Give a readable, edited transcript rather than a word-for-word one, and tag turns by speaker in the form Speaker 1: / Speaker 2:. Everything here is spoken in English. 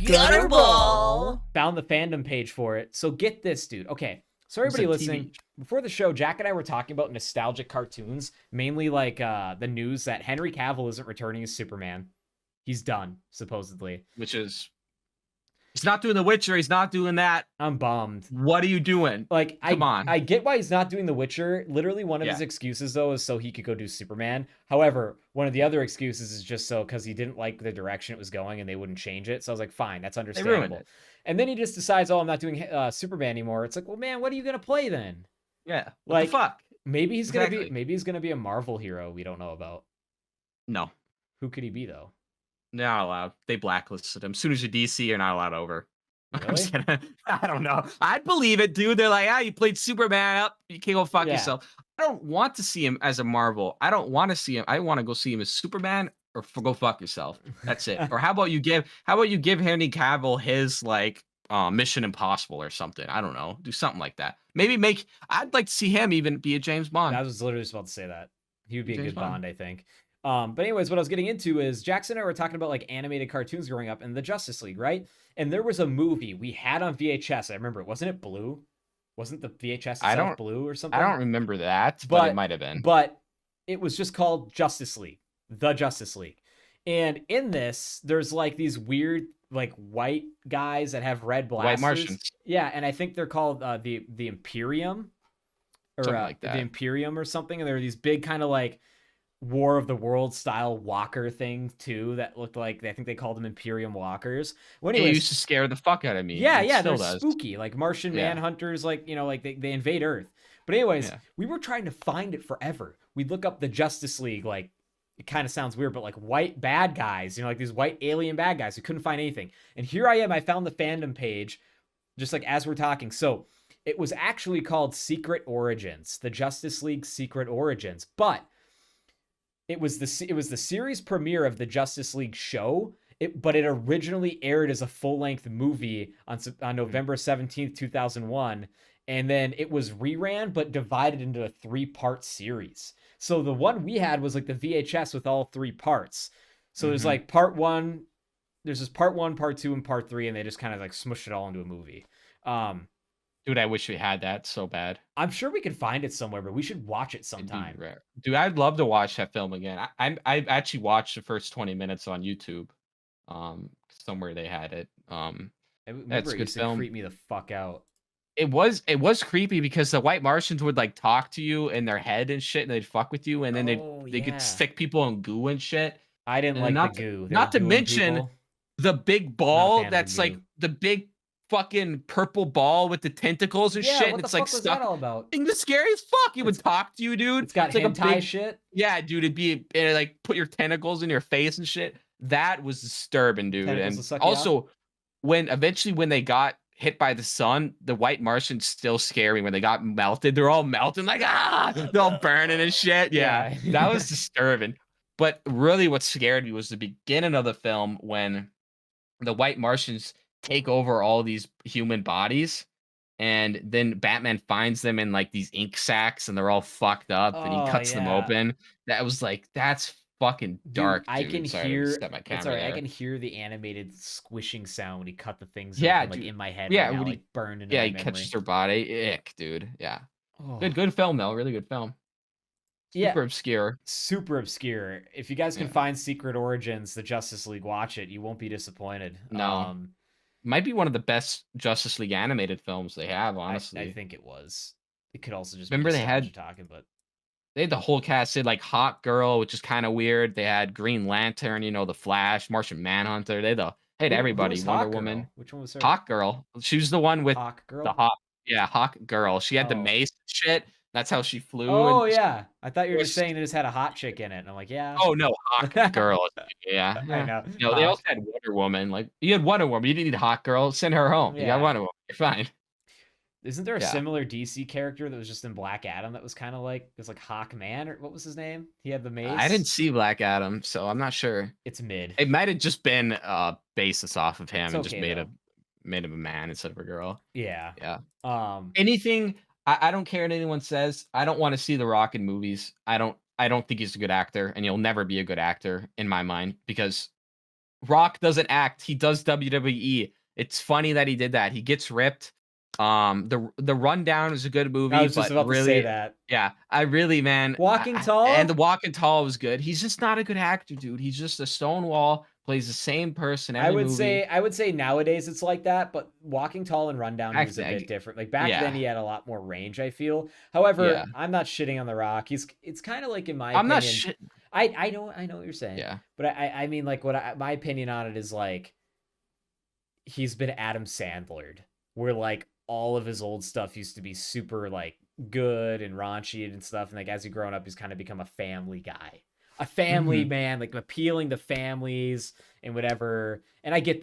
Speaker 1: Gutterball.
Speaker 2: Found the fandom page for it. So get this, dude. Okay. So everybody listening, before the show, Jack and I were talking about nostalgic cartoons, mainly like the news that Henry Cavill isn't returning as Superman. He's done, supposedly.
Speaker 1: Which is, he's not doing The Witcher. He's not doing that.
Speaker 2: I'm bummed.
Speaker 1: What are you doing?
Speaker 2: Like,
Speaker 1: come on.
Speaker 2: I get why he's not doing The Witcher. Literally, one of his excuses, though, is so he could go do Superman. However, one of the other excuses is just so because he didn't like the direction it was going and they wouldn't change it. So I was like, fine, that's understandable. And then he just decides, oh, I'm not doing Superman anymore. It's like, well, man, what are you gonna play then?
Speaker 1: Yeah,
Speaker 2: what
Speaker 1: the fuck?
Speaker 2: Maybe he's gonna be a Marvel hero we don't know about.
Speaker 1: No.
Speaker 2: Who could he be though?
Speaker 1: Not allowed. They blacklisted him. As soon as you're DC, you're not allowed over.
Speaker 2: Really?
Speaker 1: I don't know. I'd believe it, dude. They're like, you played Superman up. You can't go fuck yourself. I don't want to see him as a Marvel. I don't want to see him. I want to go see him as Superman or go fuck yourself. That's it. Or how about you give Henry Cavill his like Mission Impossible or something? I don't know. Do something like that. Maybe I'd like to see him even be a James Bond.
Speaker 2: I was literally just about to say that. He would be a good Bond, I think. But anyways, what I was getting into is Jackson and I were talking about like animated cartoons growing up in the Justice League, right? And there was a movie we had on VHS. I remember it. Wasn't it blue? Wasn't the VHS itself blue or something?
Speaker 1: I don't remember that, but it might have been.
Speaker 2: But it was just called Justice League, the Justice League. And in this, there's like these weird like white guys that have red blasters.
Speaker 1: White Martians.
Speaker 2: Yeah, and I think they're called the Imperium or
Speaker 1: like that.
Speaker 2: The Imperium or something. And they're these big kind of like War of the World style walker thing too that looked like I think they called them Imperium walkers.
Speaker 1: Well, anyways, it used to scare the fuck out of me.
Speaker 2: Yeah, they're spooky, like Martian manhunters, like like they invade Earth. But anyways, we were trying to find it forever. We'd look up the Justice League, like it kind of sounds weird, but like white bad guys, like these white alien bad guys. We couldn't find anything. And here I am, I found the fandom page, just like as we're talking. So it was actually called Secret Origins, the Justice League Secret Origins, but it was the series premiere of the Justice League show, but it originally aired as a full-length movie on November 17th, 2001, and then it was reran but divided into a 3-part series. So the one we had was like the VHS with all 3 parts. So there's like part 1, there's this part 1, part 2, and part 3, and they just kind of like smushed it all into a movie.
Speaker 1: Dude, I wish we had that so bad.
Speaker 2: I'm sure we could find it somewhere, but we should watch it sometime.
Speaker 1: Dude, I'd love to watch that film again. I actually watched the first 20 minutes on YouTube. Somewhere they had it. That's a good film.
Speaker 2: Creep me the fuck out.
Speaker 1: It was creepy because the White Martians would like talk to you in their head and shit, and they'd fuck with you, and then they could stick people in goo and shit.
Speaker 2: I didn't like the goo.
Speaker 1: Not to mention the big ball that's like the big fucking purple ball with the tentacles and shit.
Speaker 2: What
Speaker 1: and it's
Speaker 2: the
Speaker 1: like
Speaker 2: fuck was
Speaker 1: stuck.
Speaker 2: that all about?
Speaker 1: And the scary as fuck. It would talk to you, dude.
Speaker 2: It's got
Speaker 1: like
Speaker 2: hentai a big shit.
Speaker 1: Yeah, dude. It'd be like put your tentacles in your face and shit. That was disturbing, dude.
Speaker 2: Tentacles
Speaker 1: and also, when they got hit by the sun, the White Martians still scary. When they got melted, they're all melting like they're all burning and shit. Yeah. That was disturbing. But really, what scared me was the beginning of the film when the White Martians take over all these human bodies, and then Batman finds them in like these ink sacks, and they're all fucked up, and he cuts them open. That was like, that's fucking dark.
Speaker 2: Dude, I can hear. It's alright. I can hear the animated squishing sound when he cut the things. Up, like in my head. Yeah, right now, like burned into my
Speaker 1: he catches their body. Ick, dude. Yeah.
Speaker 2: Oh.
Speaker 1: Good film though. Really good film. Super obscure.
Speaker 2: Super obscure. If you guys can find Secret Origins, the Justice League, watch it. You won't be disappointed.
Speaker 1: No. Might be one of the best Justice League animated films they have, honestly.
Speaker 2: I think it was. It could also just
Speaker 1: remember
Speaker 2: be
Speaker 1: they had
Speaker 2: but
Speaker 1: they had the whole cast. They had like Hawk Girl, which is kind of weird. They had Green Lantern, the Flash, Martian Manhunter. They had everybody. Wonder Woman.
Speaker 2: Which one was her?
Speaker 1: Hawk Girl. She was the one with
Speaker 2: Hawk Girl.
Speaker 1: The Hawk. Yeah, Hawk Girl. She had the mace and shit. That's how she flew.
Speaker 2: Oh, yeah. I thought you were just saying it just had a hot chick in it. And I'm like, yeah.
Speaker 1: Oh, no. Hawk Girl. Yeah.
Speaker 2: I know.
Speaker 1: No, they also had Wonder Woman. Like, you had Wonder Woman. You didn't need Hawk Girl. Send her home. You got Wonder Woman. You're fine.
Speaker 2: Isn't there a similar DC character that was just in Black Adam that was kind of like, it was like Hawkman, or what was his name? He had the mace.
Speaker 1: I didn't see Black Adam, so I'm not sure.
Speaker 2: It's mid.
Speaker 1: It might have just been basis off of him and just made
Speaker 2: though.
Speaker 1: made him a man instead of a girl.
Speaker 2: Yeah.
Speaker 1: Anything. I don't care what anyone says. I don't want to see The Rock in movies. I don't think he's a good actor, and he'll never be a good actor in my mind, because Rock doesn't act. He does WWE. It's funny that he did that. He gets ripped. The Rundown is a good movie,
Speaker 2: I was just
Speaker 1: but
Speaker 2: about to say
Speaker 1: really,
Speaker 2: that.
Speaker 1: yeah, I really, man,
Speaker 2: Walking
Speaker 1: and
Speaker 2: Tall?
Speaker 1: the Walking Tall was good. He's just not a good actor, dude. He's just a stone wall, plays the same person every movie.
Speaker 2: I would say nowadays it's like that, but Walking Tall and Rundown, he
Speaker 1: Back
Speaker 2: was a
Speaker 1: then,
Speaker 2: bit different. Like back then
Speaker 1: yeah,
Speaker 2: he had a lot more range, I feel. However,
Speaker 1: yeah.
Speaker 2: I'm not shitting on The Rock. It's kind of like, in my
Speaker 1: I'm not
Speaker 2: opinion,
Speaker 1: shit.
Speaker 2: I know what you're saying.
Speaker 1: Yeah.
Speaker 2: But I mean, like, my opinion on it is like, he's been Adam Sandlered, where like all of his old stuff used to be super like good and raunchy and stuff, and like as he grown up, he's kind of become a family guy, a family
Speaker 1: Mhm.
Speaker 2: man, like appealing to families and whatever. And I get